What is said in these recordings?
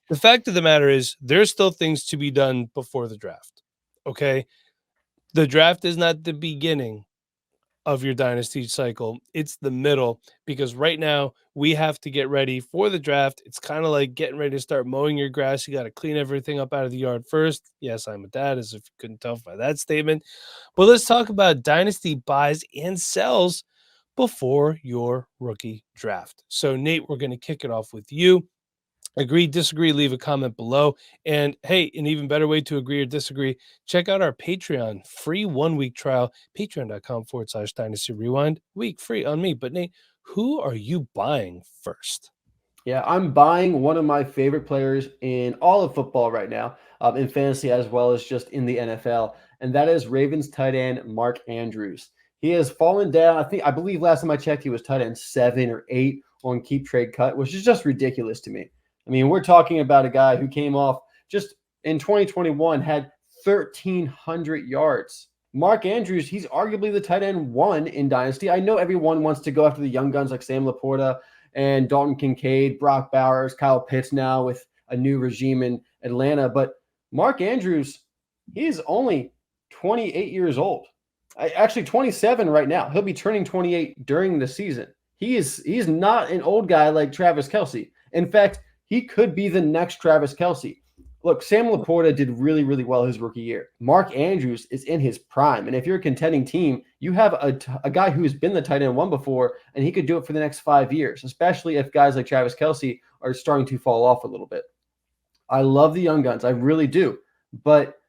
The fact of the matter is there's still things to be done before the draft. Okay. The draft is not the beginning of your dynasty cycle. It's the middle, because right now we have to get ready for the draft. It's kind of like getting ready to start mowing your grass. You got to clean everything up out of the yard first. Yes, I'm a dad, as if you couldn't tell by that statement. But let's talk about dynasty buys and sells before your rookie draft. So, Nate, we're going to kick it off with you. Agree, disagree, leave a comment below. And hey, an even better way to agree or disagree, check out our Patreon free 1 week trial, patreon.com/Dynasty Rewind, week free on me. But Nate, who are you buying first? Yeah, I'm buying one of my favorite players in all of football right now, in fantasy as well as just in the NFL, and that is Ravens tight end Mark Andrews. He has fallen down. I believe last time I checked, he was tight end 7 or 8 on keep trade cut, which is just ridiculous to me. I mean, we're talking about a guy who came off just in 2021 had 1,300 yards. Mark Andrews, he's arguably the tight end 1 in Dynasty. I know everyone wants to go after the young guns like Sam Laporta and Dalton Kincaid, Brock Bowers, Kyle Pitts now with a new regime in Atlanta. But Mark Andrews, he's only 28 years old. Actually, 27 right now. He'll be turning 28 during the season. He's not an old guy like Travis Kelce. In fact, he could be the next Travis Kelce. Look, Sam Laporta did really, really well his rookie year. Mark Andrews is in his prime. And if you're a contending team, you have a guy who's been the tight end 1 before, and he could do it for the next 5 years, especially if guys like Travis Kelce are starting to fall off a little bit. I love the young guns. I really do. But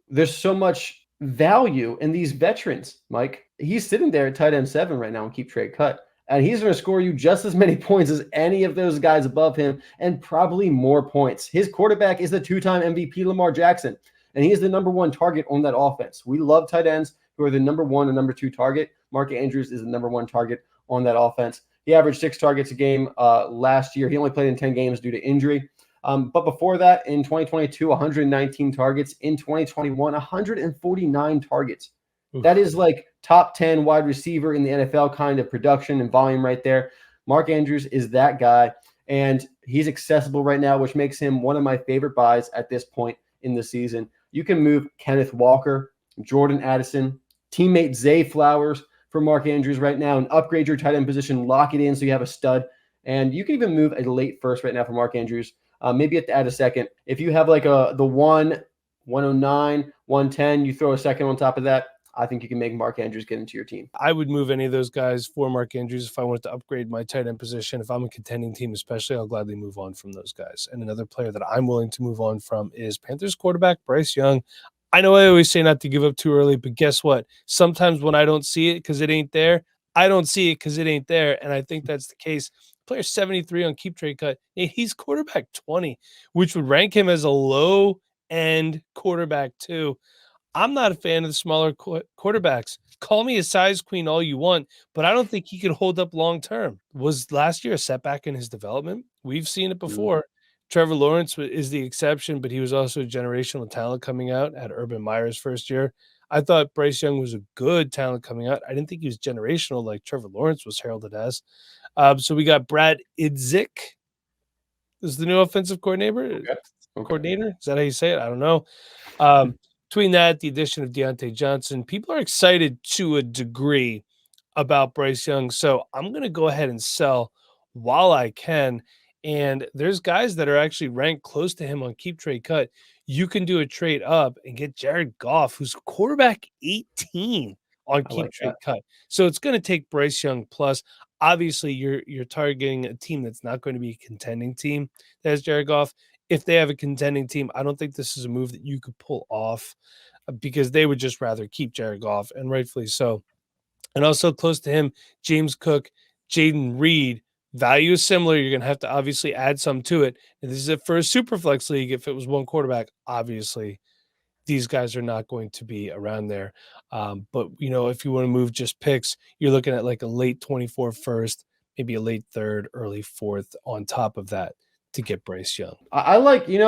there's so much value in these veterans, Mike. He's sitting there at tight end 7 right now and keep trade cut. And he's going to score you just as many points as any of those guys above him, and probably more points. His quarterback is the 2-time MVP Lamar Jackson, and he is the number 1 target on that offense. We love tight ends who are the number 1 or number 2 target. Mark Andrews is the number 1 target on that offense. He averaged 6 targets a game last year. He only played in 10 games due to injury. But before that, in 2022, 119 targets. In 2021, 149 targets. Oof. That is like top 10 wide receiver in the NFL kind of production and volume right there. Mark Andrews is that guy, and he's accessible right now, which makes him one of my favorite buys at this point in the season. You can move Kenneth Walker, Jordan Addison, teammate Zay Flowers for Mark Andrews right now, and upgrade your tight end position, lock it in so you have a stud. And you can even move a late first right now for Mark Andrews. Maybe you have to add a second. If you have like the 109, 110, you throw a second on top of that. I think you can make Mark Andrews get into your team. I would move any of those guys for Mark Andrews if I wanted to upgrade my tight end position. If I'm a contending team especially, I'll gladly move on from those guys. And another player that I'm willing to move on from is Panthers quarterback Bryce Young. I know I always say not to give up too early, but guess what? Sometimes when I don't see it because it ain't there, I don't see it because it ain't there. And I think that's the case. Player 73 on keep trade cut. He's quarterback 20, which would rank him as a low-end quarterback too. I'm not a fan of the smaller quarterbacks. Call me a size queen all you want, but I don't think he could hold up long term. Was last year a setback in his development? We've seen it before. Trevor Lawrence is the exception, but he was also a generational talent coming out at Urban Meyer's first year. I thought Bryce Young was a good talent coming out. I didn't think he was generational like Trevor Lawrence was heralded as. So we got Brad Idzik. Is the new offensive coordinator? Okay. Coordinator? Is that how you say it? I don't know. Between that, the addition of Deontay Johnson, people are excited to a degree about Bryce Young. So I'm going to go ahead and sell while I can. And there's guys that are actually ranked close to him on keep trade cut. You can do a trade up and get Jared Goff, who's quarterback 18 on keep trade cut. So it's going to take Bryce Young plus. Obviously, you're targeting a team that's not going to be a contending team that has Jared Goff. If they have a contending team, I don't think this is a move that you could pull off because they would just rather keep Jared Goff, and rightfully so. And also close to him, James Cook, Jaden Reed. Value is similar. You're going to have to obviously add some to it. And this is it for a super flex league. If it was one quarterback, obviously these guys are not going to be around there. But, if you want to move just picks, you're looking at like a late 24 first, maybe a late third, early fourth on top of that to get Bryce Young. I like moving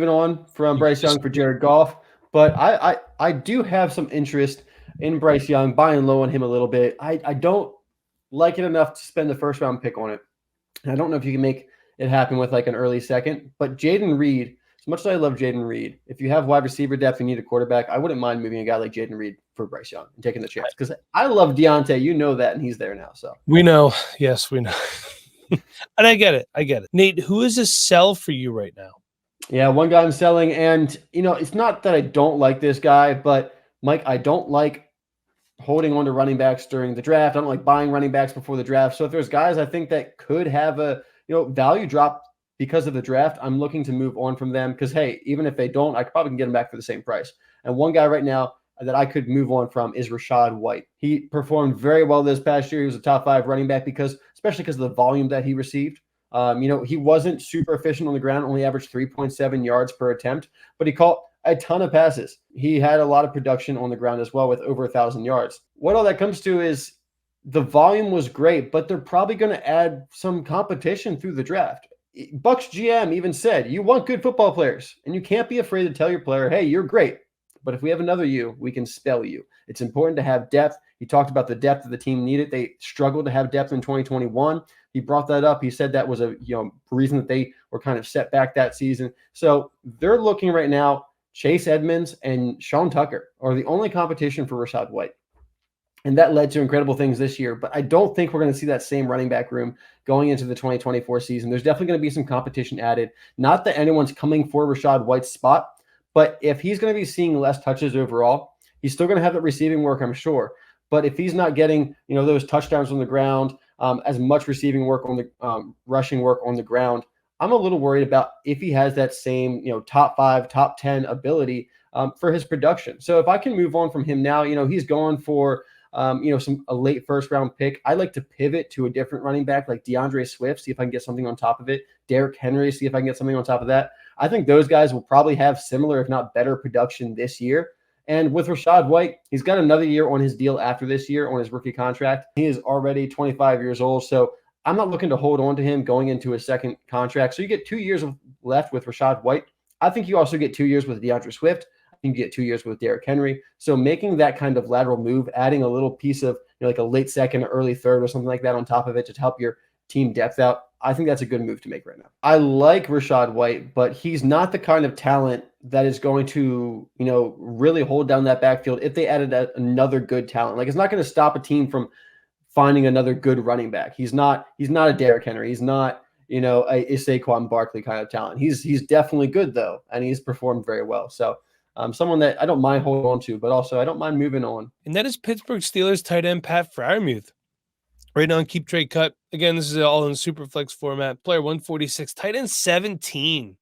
on from Bryce Young for Jared Goff, but I do have some interest in Bryce Young, buying low on him a little bit. I don't like it enough to spend the first round pick on it. And I don't know if you can make it happened with like an early second. But Jaden Reed, as much as I love Jaden Reed, if you have wide receiver depth and need a quarterback, I wouldn't mind moving a guy like Jaden Reed for Bryce Young and taking the chance. Because I love Deontay, you know that, and he's there now. So We know. Yes, we know. And I get it. I get it. Nate, who is a sell for you right now? yeah, one guy I'm selling, and it's not that I don't like this guy, but Mike, I don't like holding on to running backs during the draft. I don't like buying running backs before the draft. So if there's guys I think that could have a value drop because of the draft, I'm looking to move on from them because hey, even if they don't, I probably can get them back for the same price. And one guy right now that I could move on from is Rachaad White. He performed very well this past year. He was a top 5 running back especially because of the volume that he received. He wasn't super efficient on the ground, only averaged 3.7 yards per attempt, but he caught a ton of passes. He had a lot of production on the ground as well with over 1,000 yards. What all that comes to is the volume was great, but they're probably going to add some competition through the draft. Bucks GM even said, you want good football players, and you can't be afraid to tell your player, hey, you're great, but if we have another you, we can spell you. It's important to have depth. He talked about the depth that the team needed. They struggled to have depth in 2021. He brought that up. He said that was a reason that they were kind of set back that season. So they're looking right now. Chase Edmonds and Sean Tucker are the only competition for Rachaad White. And that led to incredible things this year. But I don't think we're going to see that same running back room going into the 2024 season. There's definitely going to be some competition added. Not that anyone's coming for Rachaad White's spot, but if he's going to be seeing less touches overall, he's still going to have that receiving work, I'm sure. But if he's not getting, those touchdowns on the ground, as much receiving work on the rushing work on the ground, I'm a little worried about if he has that same, top 5, top 10 ability for his production. So if I can move on from him now, he's going for, a late first round pick. I like to pivot to a different running back like DeAndre Swift, see if I can get something on top of it. Derrick Henry, see if I can get something on top of that. I think those guys will probably have similar, if not better, production this year. And with Rachaad White, he's got another year on his deal after this year on his rookie contract. He is already 25 years old. So I'm not looking to hold on to him going into a second contract. So you get 2 years left with Rachaad White. I think you also get 2 years with DeAndre Swift. I think you get 2 years with Derrick Henry. So making that kind of lateral move, adding a little piece of like a late second, early third or something like that on top of it to help your team depth out, I think that's a good move to make right now. I like Rachaad White, but he's not the kind of talent that is going to, really hold down that backfield if they added another good talent. Like it's not going to stop a team from finding another good running back. He's not a Derrick Henry. He's not, a Saquon Barkley kind of talent. He's definitely good though, and he's performed very well. So someone that I don't mind holding on to, but also I don't mind moving on. And that is Pittsburgh Steelers tight end Pat Freiermuth. Right now on Keep Trade Cut. Again, this is all in Superflex format. Player 146, tight end 17.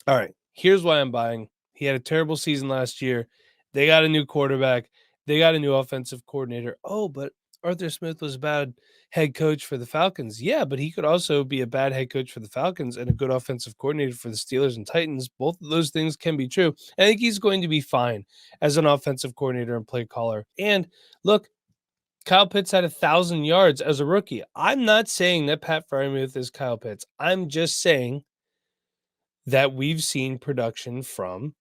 All right, here's why I'm buying. He had a terrible season last year. They got a new quarterback. They got a new offensive coordinator. Oh, but Arthur Smith was a bad head coach for the Falcons. Yeah, but he could also be a bad head coach for the Falcons and a good offensive coordinator for the Steelers and Titans. Both of those things can be true. I think he's going to be fine as an offensive coordinator and play caller. And look, Kyle Pitts had 1,000 yards as a rookie. I'm not saying that Pat Freiermuth is Kyle Pitts. I'm just saying that we've seen production from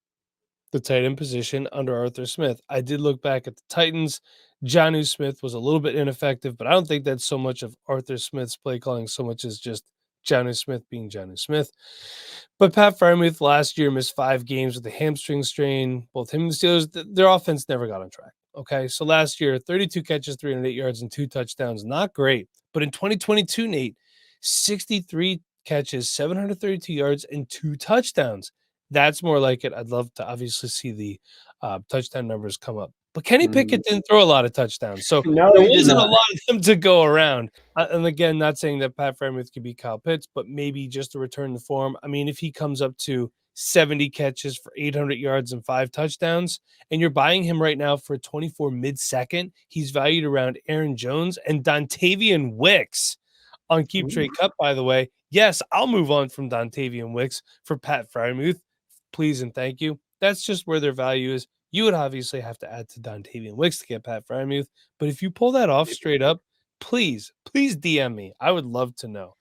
the tight end position under Arthur Smith. I did look back at the Titans. Jonnu Smith was a little bit ineffective, but I don't think that's so much of Arthur Smith's play calling so much as just Jonnu Smith being Jonnu Smith. But Pat Freiermuth last year missed 5 games with a hamstring strain. Both him and the Steelers, their offense never got on track. Okay, so last year, 32 catches, 308 yards, and 2 touchdowns. Not great. But in 2022, Nate, 63 catches, 732 yards, and 2 touchdowns. That's more like it. I'd love to obviously see the touchdown numbers come up. But Kenny Pickett didn't throw a lot of touchdowns. So No, there he did wasn't a not. lot of them to go around. And again, not saying that Pat Freiermuth could be Kyle Pitts, but maybe just to return to form. I mean, if he comes up to 70 catches for 800 yards and 5 touchdowns, and you're buying him right now for 24 mid-second, he's valued around Aaron Jones and Dontavian Wicks on Keep Trade Cut, by the way. Yes, I'll move on from Dontavian Wicks for Pat Freiermuth. Please and thank you. That's just where their value is. You would obviously have to add to Dontavian Wicks to get Pat Freiermuth, but if you pull that off straight up, please DM me. I would love to know.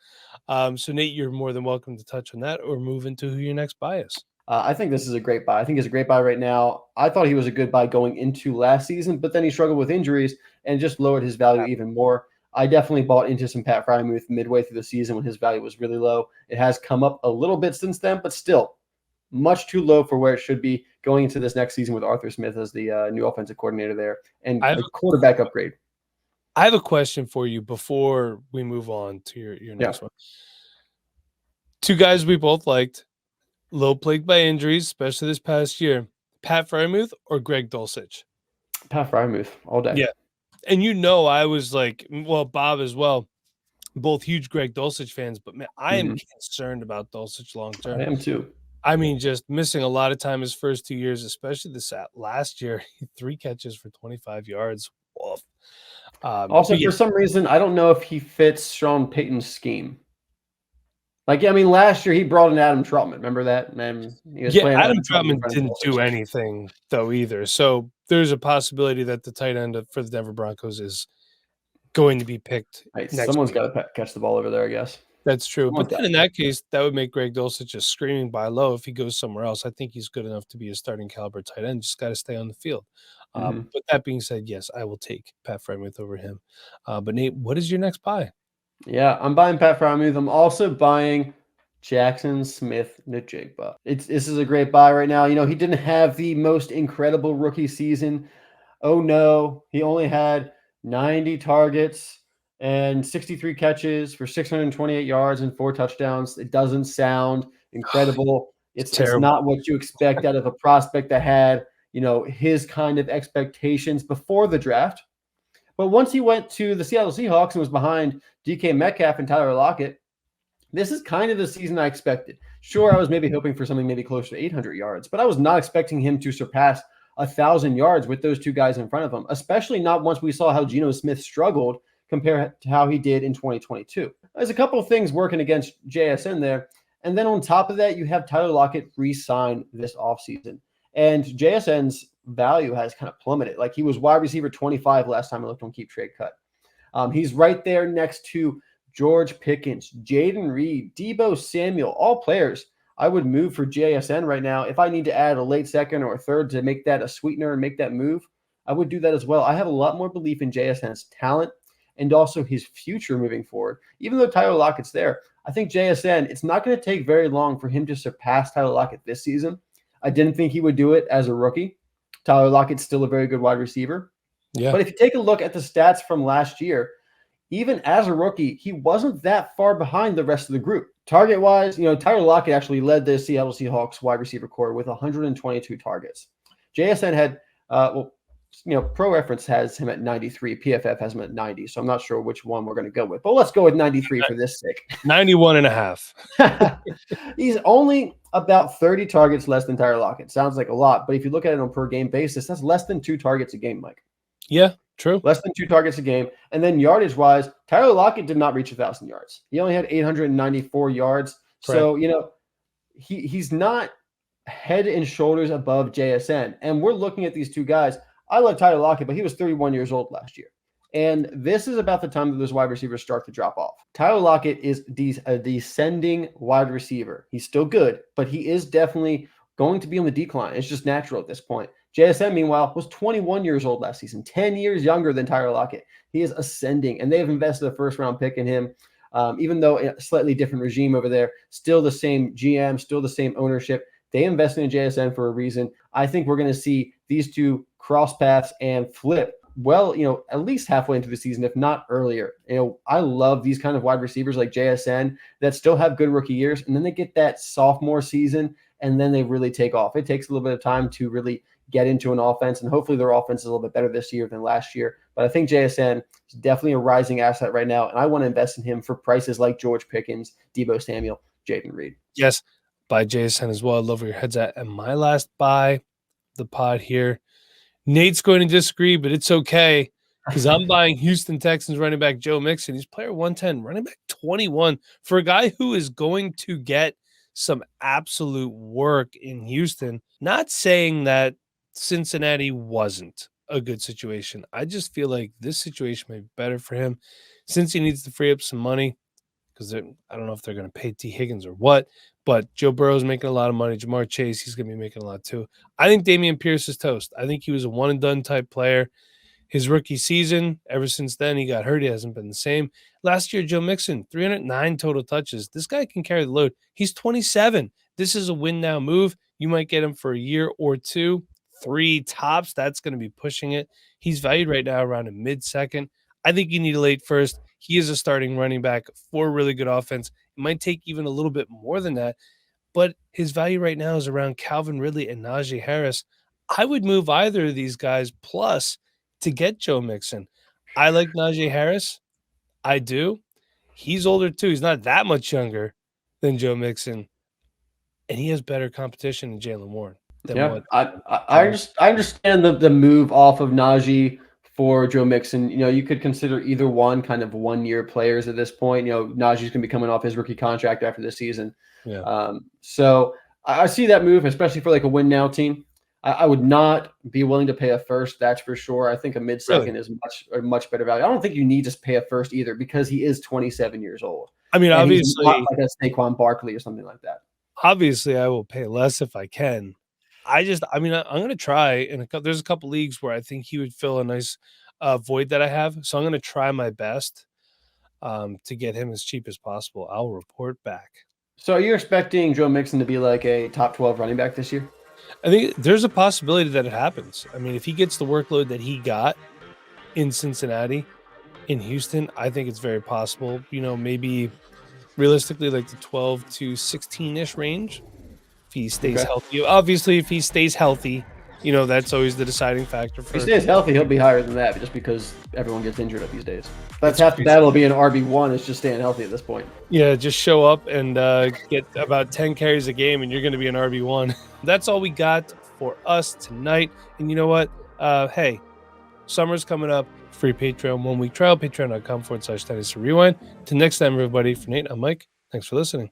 So Nate, you're more than welcome to touch on that or move into who your next buy is. I think this is a great buy. I think he's a great buy right now. I thought he was a good buy going into last season, but then he struggled with injuries and just lowered his value even more. I definitely bought into some Pat Freiermuth midway through the season when his value was really low. It has come up a little bit since then, but still much too low for where it should be going into this next season with Arthur Smith as the new offensive coordinator there and a quarterback upgrade. I have a question for you before we move on to your next one. Two guys we both liked, low plagued by injuries, especially this past year. Pat Freiermuth or Greg Dulcich? Pat Freiermuth all day. Yeah. And I was like, well, Bob as well, both huge Greg Dulcich fans, but man, I am concerned about Dulcich long term. I am too. I mean, just missing a lot of time his first 2 years, especially this last year, 3 catches for 25 yards. Woof. Also, for some reason, I don't know if he fits Sean Payton's scheme. Like, I mean, last year he brought in Adam Trautman. Remember that? Man, Adam Trautman didn't do anything, though, either. So there's a possibility that the tight end for the Denver Broncos is going to be picked. Someone's got to catch the ball over there, I guess. That's true. But then in that case, that would make Greg Dulcich just screaming buy low if he goes somewhere else. I think he's good enough to be a starting caliber tight end. Just got to stay on the field. But that being said, yes, I will take Pat Freiermuth over him. But Nate, what is your next buy? Yeah, I'm buying Pat Freiermuth. I'm also buying Jaxon Smith-Njigba. This is a great buy right now. He didn't have the most incredible rookie season. Oh no, he only had 90 targets and 63 catches for 628 yards and 4 touchdowns. It doesn't sound incredible. It's not what you expect out of a prospect that had, his kind of expectations before the draft. But once he went to the Seattle Seahawks and was behind DK Metcalf and Tyler Lockett, this is kind of the season I expected. Sure, I was maybe hoping for something maybe closer to 800 yards, but I was not expecting him to surpass 1,000 yards with those 2 guys in front of him, especially not once we saw how Geno Smith struggled compared to how he did in 2022. There's a couple of things working against JSN there. And then on top of that, you have Tyler Lockett re-sign this offseason. And JSN's value has kind of plummeted. Like, he was wide receiver 25 last time I looked on Keep Trade Cut. He's right there next to George Pickens, Jaden Reed, Deebo Samuel, all players I would move for JSN right now. If I need to add a late second or a third to make that a sweetener and make that move, I would do that as well. I have a lot more belief in JSN's talent and also his future moving forward. Even though Tyler Lockett's there, I think JSN, it's not going to take very long for him to surpass Tyler Lockett this season. I didn't think he would do it as a rookie. Tyler Lockett's still a very good wide receiver. Yeah. But if you take a look at the stats from last year, even as a rookie, he wasn't that far behind the rest of the group. Target-wise, Tyler Lockett actually led the Seattle Seahawks wide receiver core with 122 targets. JSN had, Pro Reference has him at 93. PFF has him at 90. So I'm not sure which one we're going to go with. But let's go with 93 for this sake. 91 and a half. He's only about 30 targets less than Tyler Lockett. Sounds like a lot. But if you look at it on a per-game basis, that's less than 2 targets a game, Mike. Yeah, true. Less than 2 targets a game. And then yardage-wise, Tyler Lockett did not reach 1,000 yards. He only had 894 yards. Correct. So, he's not head and shoulders above JSN. And we're looking at these 2 guys. I love Tyler Lockett, but he was 31 years old last year. And this is about the time that those wide receivers start to drop off. Tyler Lockett is a descending wide receiver. He's still good, but he is definitely going to be on the decline. It's just natural at this point. JSN, meanwhile, was 21 years old last season, 10 years younger than Tyler Lockett. He is ascending, and they've invested a first-round pick in him, even though a slightly different regime over there, still the same GM, still the same ownership. They invested in JSN for a reason. I think we're going to see these 2 cross paths and flip at least halfway into the season, if not earlier. I love these kind of wide receivers like JSN that still have good rookie years, and then they get that sophomore season, and then they really take off. It takes a little bit of time to really get into an offense, and hopefully their offense is a little bit better this year than last year. But I think JSN is definitely a rising asset right now, and I want to invest in him for prices like George Pickens, Deebo Samuel, Jaden Reed. Yes, buy JSN as well. I love where your head's at. And my last buy, the pod here, Nate's going to disagree, but it's okay because I'm buying Houston Texans running back Joe Mixon. He's player 110, running back 21 for a guy who is going to get some absolute work in Houston. Not saying that Cincinnati wasn't a good situation. I just feel like this situation may be better for him since he needs to free up some money because I don't know if they're going to pay T. Higgins or what. But Joe Burrow's making a lot of money. Jamar Chase, he's going to be making a lot too. I think Dameon Pierce is toast. I think he was a one-and-done type player. His rookie season, ever since then, he got hurt. He hasn't been the same. Last year, Joe Mixon, 309 total touches. This guy can carry the load. He's 27. This is a win now move. You might get him for a year or two, 3 tops. That's going to be pushing it. He's valued right now around a mid-second. I think you need a late first. He is a starting running back for a really good offense. It might take even a little bit more than that, but his value right now is around Calvin Ridley and Najee Harris. I would move either of these guys plus to get Joe Mixon. I like Najee Harris. I do. He's older too. He's not that much younger than Joe Mixon, and he has better competition than Jalen Warren. Yeah, I understand the move off of Najee for Joe Mixon. You could consider either one kind of 1-year players at this point. Najee's going to be coming off his rookie contract after this season. Yeah. So I see that move, especially for like a win now team. I would not be willing to pay a first, that's for sure. I think a mid-second is much better value. I don't think you need to pay a first either because he is 27 years old. I mean, obviously, he's not like a Saquon Barkley or something like that. Obviously, I will pay less if I can. I'm going to try. There's a couple leagues where I think he would fill a nice void that I have. So I'm going to try my best to get him as cheap as possible. I'll report back. So are you expecting Joe Mixon to be like a top 12 running back this year? I think there's a possibility that it happens. I mean, if he gets the workload that he got in Cincinnati, in Houston, I think it's very possible. Maybe realistically like the 12 to 16-ish range if he stays healthy. Obviously, if he stays healthy, that's always the deciding factor. If he stays healthy, he'll be higher than that, just because everyone gets injured up these days. That's half the battle of being an RB1 is just staying healthy at this point. Yeah, just show up and get about 10 carries a game, and you're going to be an RB1. That's all we got for us tonight. And you know what? Hey, summer's coming up. Free Patreon 1-week trial, patreon.com/Dynasty Rewind. Till next time, everybody. For Nate, I'm Mike. Thanks for listening.